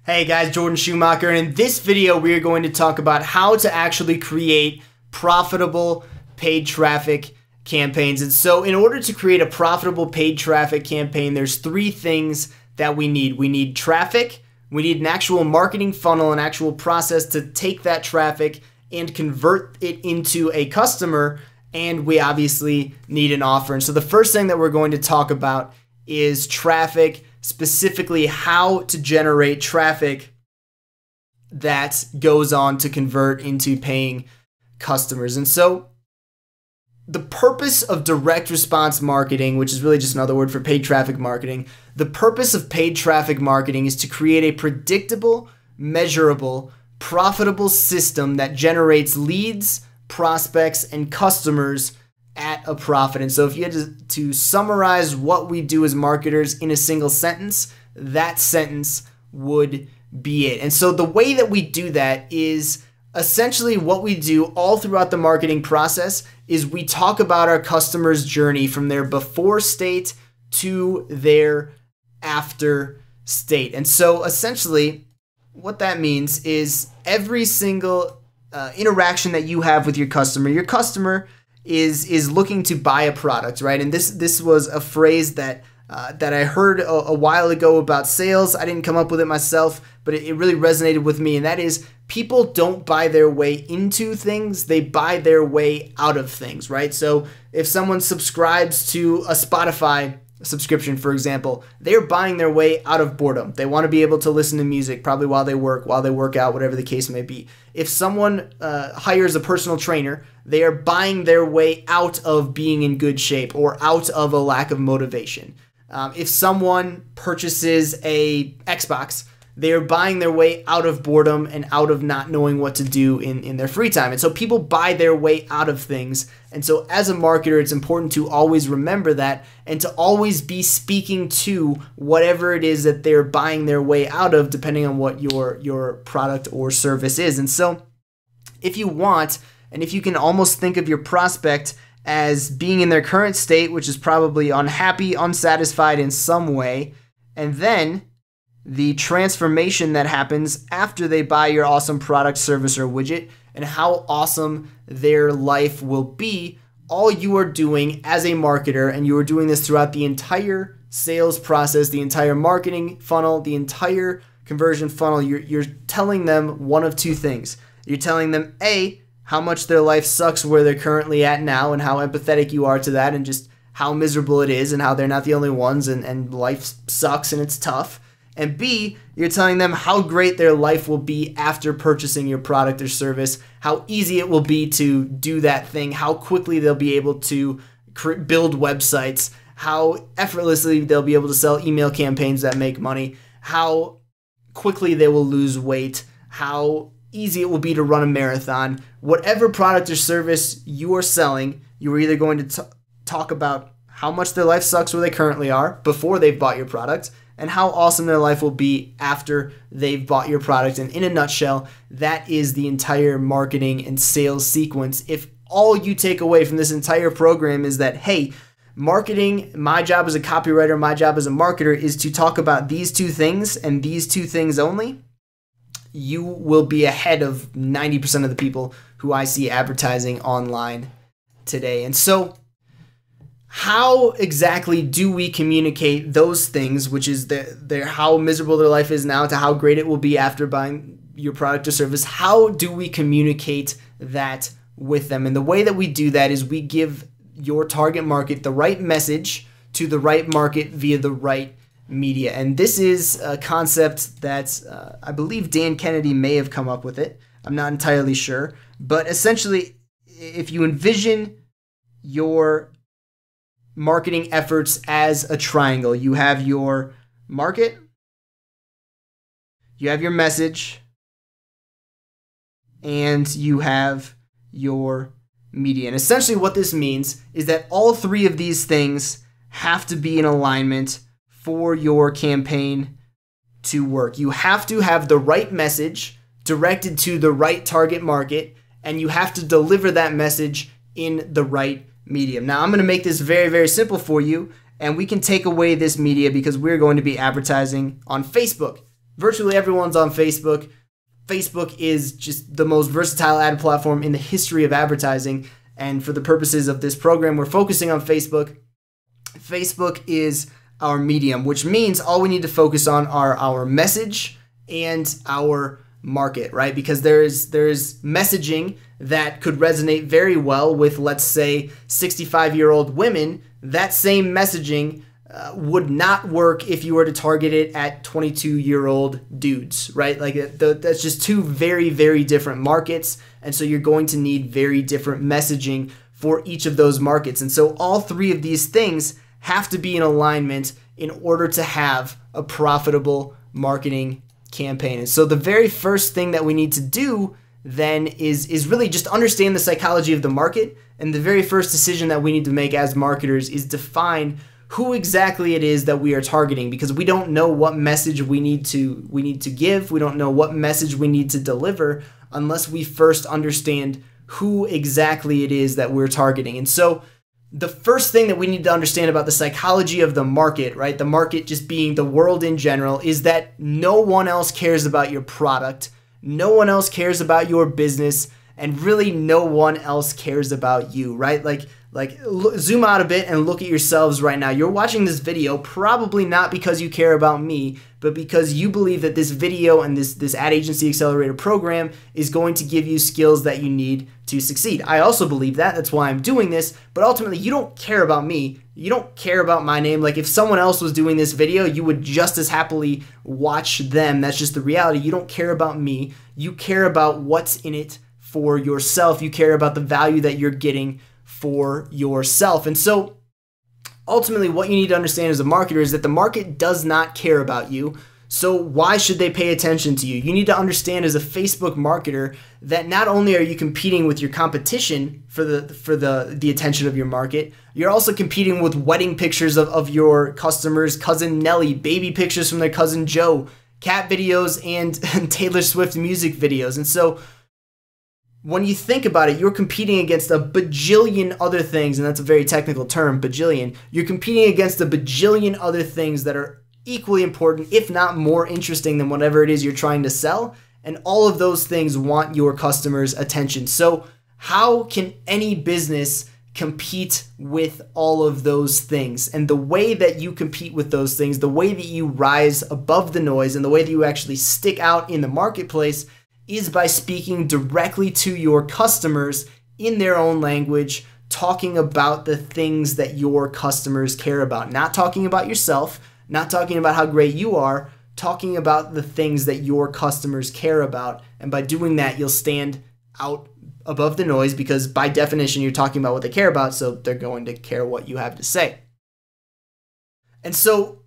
Hey guys, Jordan Schumacher, and in this video we are going to talk about how to actually create profitable paid traffic campaigns. And so in order to create a profitable paid traffic campaign, there's three things that we need. We need traffic, we need an actual marketing funnel, an actual process to take that traffic and convert it into a customer, and we obviously need an offer. And so the first thing that we're going to talk about is traffic, specifically how to generate traffic that goes on to convert into paying customers. And so the purpose of direct response marketing, which is really just another word for paid traffic marketing, the purpose of paid traffic marketing is to create a predictable, measurable, profitable system that generates leads, prospects, and customers at a profit. And so if you had to summarize what we do as marketers in a single sentence, that sentence would be it. And so the way that we do that is essentially what we do all throughout the marketing process is we talk about our customer's journey from their before state to their after state. And so essentially what that means is every single interaction that you have with your customer is looking to buy a product, right? And this was a phrase that I heard a while ago about sales. I didn't come up with it myself, but it really resonated with me. And that is, people don't buy their way into things, they buy their way out of things, right? So if someone subscribes to a Spotify subscription, for example, they're buying their way out of boredom. They want to be able to listen to music probably while they work out, whatever the case may be. If someone hires a personal trainer, they are buying their way out of being in good shape or out of a lack of motivation. If someone purchases a Xbox, they are buying their way out of boredom and out of not knowing what to do in their free time. And so people buy their way out of things. And so as a marketer, it's important to always remember that and to always be speaking to whatever it is that they're buying their way out of, depending on what your product or service is. And so if you want, and if you can almost think of your prospect as being in their current state, which is probably unhappy, unsatisfied in some way, and then the transformation that happens after they buy your awesome product, service, or widget, and how awesome their life will be, all you are doing as a marketer, and you are doing this throughout the entire sales process, the entire marketing funnel, the entire conversion funnel, you're telling them one of two things. You're telling them, A, how much their life sucks where they're currently at now and how empathetic you are to that and just how miserable it is and how they're not the only ones and life sucks and it's tough. And B, you're telling them how great their life will be after purchasing your product or service, how easy it will be to do that thing, how quickly they'll be able to build websites, how effortlessly they'll be able to sell email campaigns that make money, how quickly they will lose weight, how easy it will be to run a marathon. Whatever product or service you are selling, you are either going to talk about how much their life sucks where they currently are before they've bought your product, and how awesome their life will be after they've bought your product. And in a nutshell, that is the entire marketing and sales sequence. If all you take away from this entire program is that, hey, marketing, my job as a copywriter, my job as a marketer is to talk about these two things and these two things only, you will be ahead of 90% of the people who I see advertising online today. And so how exactly do we communicate those things, which is how miserable their life is now to how great it will be after buying your product or service? How do we communicate that with them? And the way that we do that is we give your target market the right message to the right market via the right media. And this is a concept that I believe Dan Kennedy may have come up with it. I'm not entirely sure. But essentially, if you envision your marketing efforts as a triangle, you have your market, you have your message, and you have your media. And essentially what this means is that all three of these things have to be in alignment for your campaign to work. You have to have the right message directed to the right target market, and you have to deliver that message in the right medium. Now, I'm going to make this very, very simple for you, and we can take away this media because we're going to be advertising on Facebook Virtually everyone's on Facebook. Facebook is just the most versatile ad platform in the history of advertising. And for the purposes of this program, we're focusing on Facebook. Facebook is our medium, which means all we need to focus on are our message and our market, right? Because there's messaging that could resonate very well with, let's say, 65-year-old women. That same messaging would not work if you were to target it at 22-year-old dudes, right? Like that's just two very, very different markets. And so you're going to need very different messaging for each of those markets. And so all three of these things have to be in alignment in order to have a profitable marketing campaign. And so the very first thing that we need to do then is really just understand the psychology of the market. And the very first decision that we need to make as marketers is define who exactly it is that we are targeting, because we don't know what message we need to give. We don't know what message we need to deliver unless we first understand who exactly it is that we're targeting. And so the first thing that we need to understand about the psychology of the market, right? The market just being the world in general, is that no one else cares about your product. No one else cares about your business, and really no one else cares about you, right? Like zoom out a bit and look at yourselves right now. You're watching this video probably not because you care about me, but because you believe that this video and this Ad Agency Accelerator program is going to give you skills that you need to succeed. I also believe that. That's why I'm doing this. But ultimately, you don't care about me. You don't care about my name. Like if someone else was doing this video, you would just as happily watch them. That's just the reality. You don't care about me. You care about what's in it for yourself. You care about the value that you're getting for yourself. And so ultimately what you need to understand as a marketer is that the market does not care about you. So why should they pay attention to you? You need to understand as a Facebook marketer that not only are you competing with your competition for the attention of your market, you're also competing with wedding pictures of your customers' cousin Nelly, baby pictures from their cousin Joe, cat videos, and Taylor Swift music videos. And so when you think about it, you're competing against a bajillion other things, and that's a very technical term, bajillion. You're competing against a bajillion other things that are equally important, if not more interesting than whatever it is you're trying to sell, and all of those things want your customers' attention. So how can any business compete with all of those things? And the way that you compete with those things, the way that you rise above the noise, and the way that you actually stick out in the marketplace is by speaking directly to your customers in their own language, talking about the things that your customers care about. Not talking about yourself, not talking about how great you are, talking about the things that your customers care about. And by doing that, you'll stand out above the noise, because by definition, you're talking about what they care about, so they're going to care what you have to say. And so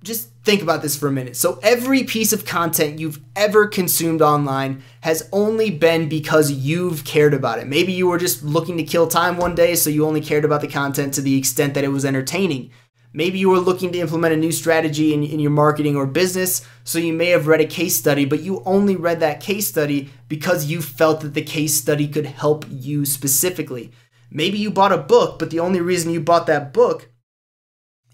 just think about this for a minute. So every piece of content you've ever consumed online has only been because you've cared about it. Maybe you were just looking to kill time one day, so you only cared about the content to the extent that it was entertaining. Maybe you were looking to implement a new strategy in your marketing or business, so you may have read a case study, but you only read that case study because you felt that the case study could help you specifically. Maybe you bought a book, but the only reason you bought that book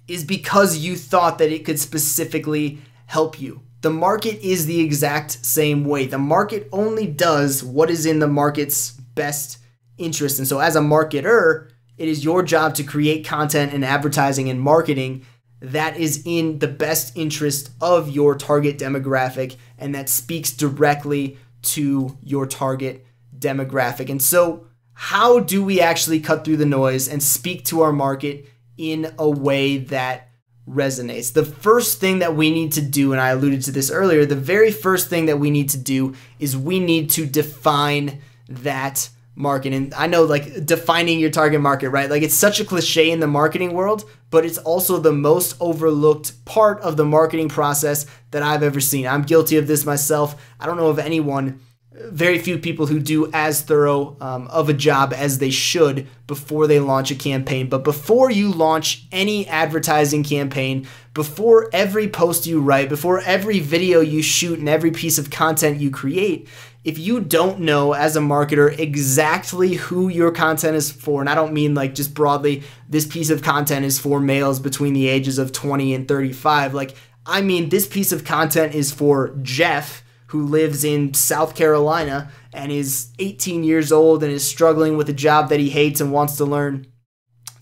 is because you thought that it could specifically help you. The market is the exact same way. The market only does what is in the market's best interest. And so as a marketer, it is your job to create content and advertising and marketing that is in the best interest of your target demographic and that speaks directly to your target demographic. And so how do we actually cut through the noise and speak to our market in a way that resonates? The first thing that we need to do, and I alluded to this earlier, the very first thing that we need to do is we need to define that market. And I know, like, defining your target market, right? Like, it's such a cliche in the marketing world, but it's also the most overlooked part of the marketing process that I've ever seen. I'm guilty of this myself. I don't know of anyone, very few people who do as thorough of a job as they should before they launch a campaign. But before you launch any advertising campaign, before every post you write, before every video you shoot and every piece of content you create, if you don't know as a marketer exactly who your content is for, and I don't mean like just broadly, this piece of content is for males between the ages of 20 and 35, like I mean, this piece of content is for Jeff, who lives in South Carolina and is 18 years old and is struggling with a job that he hates and wants to learn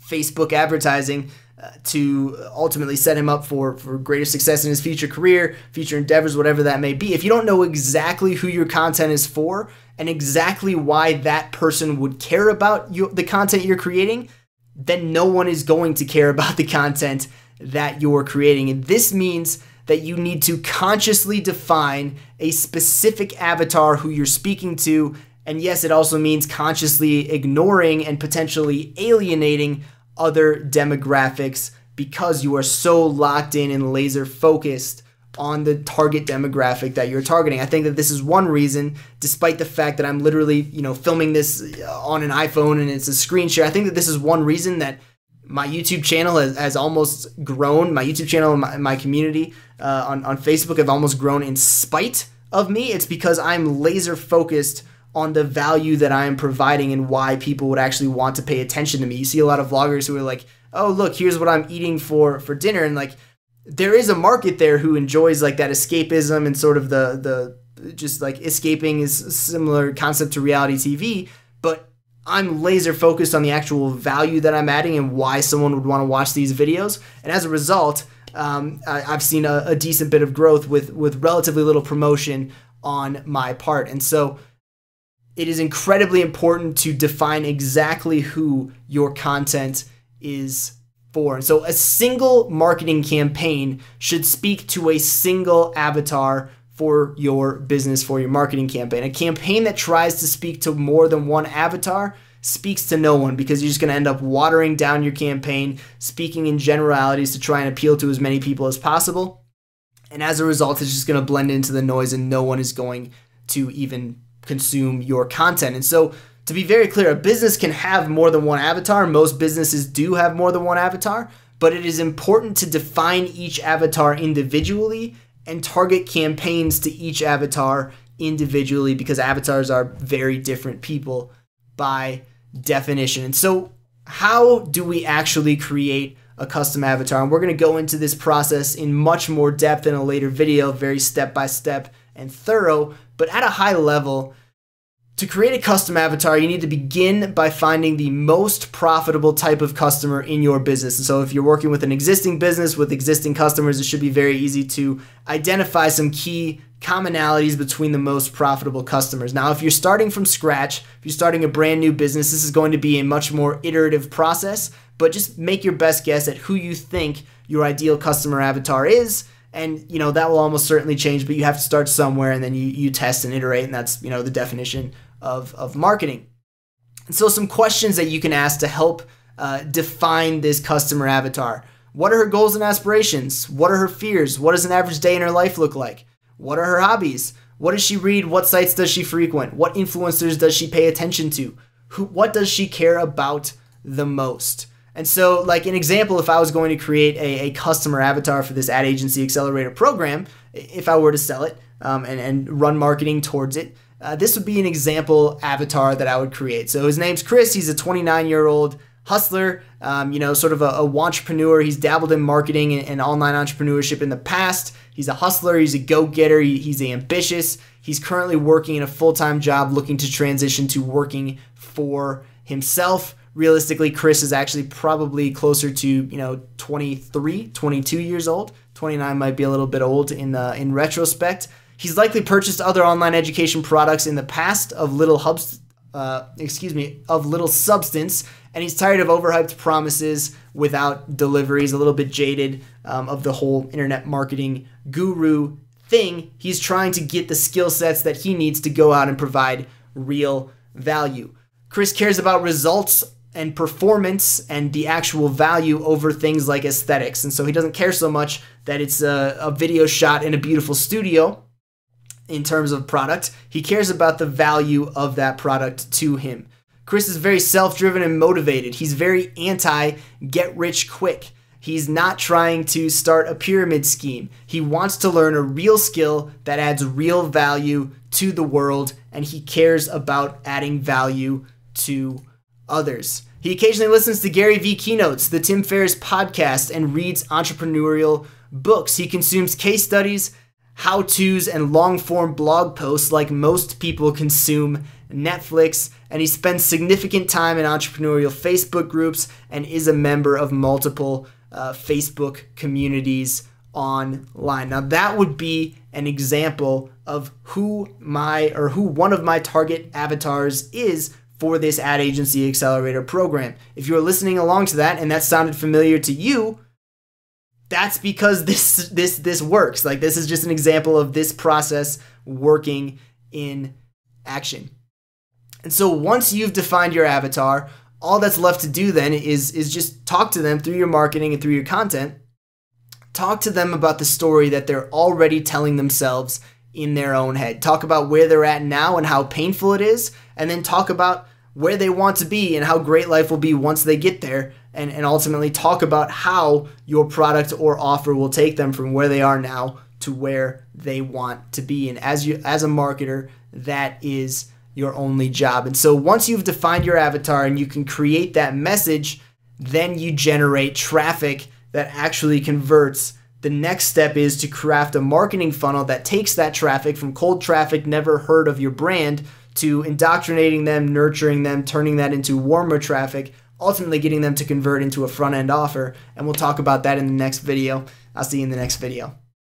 Facebook advertising to ultimately set him up for greater success in his future career, future endeavors, whatever that may be. If you don't know exactly who your content is for and exactly why that person would care about the content you're creating, then no one is going to care about the content that you're creating. And this means that you need to consciously define a specific avatar who you're speaking to. And yes, it also means consciously ignoring and potentially alienating other demographics because you are so locked in and laser focused on the target demographic that you're targeting. I think that this is one reason, despite the fact that I'm literally, filming this on an iPhone and it's a screen share, I think that this is one reason that my YouTube channel has almost grown. My YouTube channel and my community on Facebook have almost grown in spite of me. It's because I'm laser focused on the value that I am providing and why people would actually want to pay attention to me. You see a lot of vloggers who are like, oh, look, here's what I'm eating for dinner. And like, there is a market there who enjoys like that escapism and sort of the just like escaping is a similar concept to reality TV. But I'm laser focused on the actual value that I'm adding and why someone would want to watch these videos. And as a result, I've seen a decent bit of growth with relatively little promotion on my part. And so it is incredibly important to define exactly who your content is for. And so a single marketing campaign should speak to a single avatar for your business, for your marketing campaign. A campaign that tries to speak to more than one avatar speaks to no one, because you're just going to end up watering down your campaign, speaking in generalities to try and appeal to as many people as possible. And as a result, it's just going to blend into the noise and no one is going to even consume your content. And so to be very clear, a business can have more than one avatar. Most businesses do have more than one avatar, but it is important to define each avatar individually and target campaigns to each avatar individually, because avatars are very different people by definition. And so how do we actually create a custom avatar? And we're going to go into this process in much more depth in a later video, very step-by-step and thorough. But at a high level, to create a custom avatar, you need to begin by finding the most profitable type of customer in your business. And so if you're working with an existing business with existing customers, it should be very easy to identify some key commonalities between the most profitable customers. Now, if you're starting from scratch, if you're starting a brand new business, this is going to be a much more iterative process, but just make your best guess at who you think your ideal customer avatar is. And, that will almost certainly change, but you have to start somewhere, and then you test and iterate, and that's, the definition of marketing. And so some questions that you can ask to help define this customer avatar. What are her goals and aspirations? What are her fears? What does an average day in her life look like? What are her hobbies? What does she read? What sites does she frequent? What influencers does she pay attention to? What does she care about the most? And so, like an example, if I was going to create a customer avatar for this Ad Agency Accelerator program, if I were to sell it and run marketing towards it, this would be an example avatar that I would create. So his name's Chris. He's a 29-year-old hustler, sort of a wantrepreneur. He's dabbled in marketing and online entrepreneurship in the past. He's a hustler. He's a go-getter. He's ambitious. He's currently working in a full-time job, looking to transition to working for himself. Realistically, Chris is actually probably closer to 23, 22 years old. 29 might be a little bit old in retrospect. He's likely purchased other online education products in the past of little substance, and he's tired of overhyped promises without delivery. He's a little bit jaded of the whole internet marketing guru thing. He's trying to get the skill sets that he needs to go out and provide real value. Chris cares about results and performance and the actual value over things like aesthetics. And so he doesn't care so much that it's a video shot in a beautiful studio in terms of product. He cares about the value of that product to him. Chris is very self-driven and motivated. He's very anti-get-rich-quick. He's not trying to start a pyramid scheme. He wants to learn a real skill that adds real value to the world, and he cares about adding value to others. He occasionally listens to Gary Vee keynotes, the Tim Ferriss podcast, and reads entrepreneurial books. He consumes case studies, how-tos, and long-form blog posts like most people consume Netflix, and he spends significant time in entrepreneurial Facebook groups and is a member of multiple Facebook communities online. Now that would be an example of who one of my target avatars is for this Ad Agency Accelerator program. If you're listening along to that and that sounded familiar to you, that's because this works. Like, this is just an example of this process working in action. And so once you've defined your avatar, all that's left to do then is just talk to them through your marketing and through your content. Talk to them about the story that they're already telling themselves in their own head. Talk about where they're at now and how painful it is, and then talk about where they want to be and how great life will be once they get there, and ultimately talk about how your product or offer will take them from where they are now to where they want to be. And as a marketer, that is your only job. And so once you've defined your avatar and you can create that message, then you generate traffic that actually converts. The next step is to craft a marketing funnel that takes that traffic from cold traffic, never heard of your brand, to indoctrinating them, nurturing them, turning that into warmer traffic, ultimately getting them to convert into a front-end offer. And we'll talk about that in the next video. I'll see you in the next video.